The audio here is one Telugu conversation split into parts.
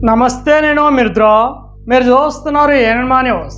నమస్తే, నేను మిత్ర. మీరు చూస్తున్నారు ఏఎన్మా న్యూస్.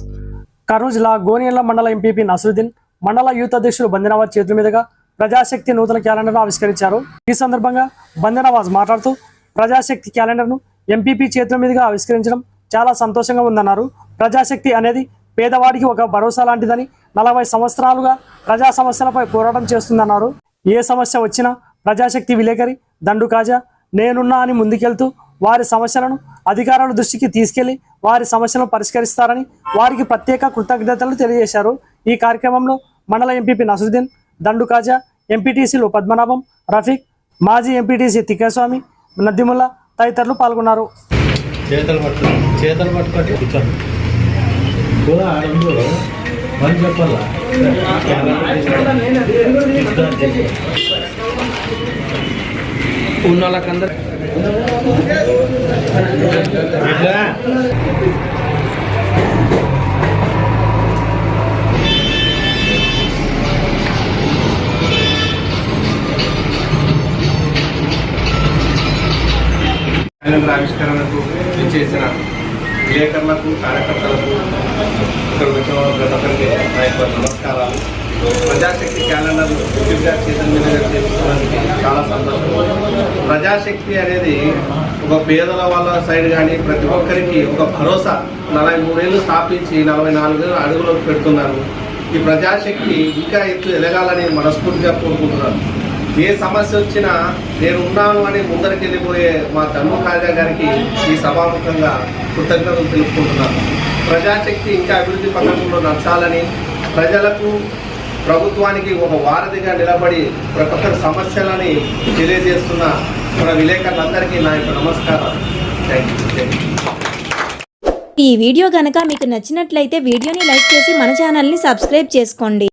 కర్నూలు జిల్లా గోనియల్ల మండల ఎంపీపీ నసరుద్దీన్, మండల యూత్ అధ్యక్షుడు బందినవాజ్ చేతుల మీదుగా ప్రజాశక్తి నూతన క్యాలెండర్ను ఆవిష్కరించారు. ఈ సందర్భంగా బందినవాజ్ మాట్లాడుతూ ప్రజాశక్తి క్యాలెండర్ను ఎంపీపీ చేతుల మీదుగా ఆవిష్కరించడం చాలా సంతోషంగా ఉందన్నారు. ప్రజాశక్తి అనేది పేదవాడికి ఒక భరోసా లాంటిదని, 40 సంవత్సరాలుగా ప్రజా సమస్యలపై పోరాటం చేస్తుందన్నారు. ఏ సమస్య వచ్చినా ప్రజాశక్తి విలేకరి దండు కాజా నేనున్నా అని ముందుకెళ్తూ వారి సమస్యలను అధికారుల దృష్టికి తీసుకెళ్లి వారి సమస్యలను పరిష్కరిస్తారని వారికి ప్రత్యేక కృతజ్ఞతలు తెలియజేశారు. ఈ కార్యక్రమంలో మండల ఎంపీపీ నసరుద్దీన్, దండు కాజా, ఎంపీటీసీలు పద్మనాభం, రఫీక్, మాజీ ఎంపీటీసీ తిక్కేస్వామి, నద్దిముల్లా తదితరులు పాల్గొన్నారు. క్యాలెండర్ ఆవిష్కరణకు చేసిన విలేకరులకు, కార్యకర్తలకు, ఇక్కడ వచ్చిన ప్రతి ఒక్కరికి నా యొక్క నమస్కారాలు. ప్రజాశక్తి క్యాలెండర్ పూర్తిగా చేతుల మీద చేసుకోవడానికి చాలా సంతోషం. ప్రజాశక్తి అనేది ఒక పేదల వాళ్ళ సైడ్ కానీ ప్రతి ఒక్కరికి ఒక భరోసా. 43 ఏళ్ళు స్థాపించి 44 అడుగులోకి పెడుతున్నారు. ఈ ప్రజాశక్తి ఇంకా ఎత్తు ఎదగాలని మనస్ఫూర్తిగా కోరుకుంటున్నాను. ఏ సమస్య వచ్చినా నేను ఉన్నాను అని ముందరికి వెళ్ళిపోయే మా దండు కాజా గారికి ఈ సభాముఖంగా కృతజ్ఞతలు తెలుపుకుంటున్నాను. ప్రజాశక్తి ఇంకా అభివృద్ధి పథకంలో నడచాలని, ప్రజలకు ప్రభుత్వానికి ఒక వారధిగా నిలబడి ప్రతి ఒక్కరి సమస్యలని తెలియజేస్తున్న మన విలేకరులందరికీ నా యొక్క నమస్కారం. Thank you. ఈ వీడియో కనుక మీకు నచ్చినట్లయితే వీడియోని లైక్ చేసి మన ఛానల్ని సబ్స్క్రైబ్ చేసుకోండి.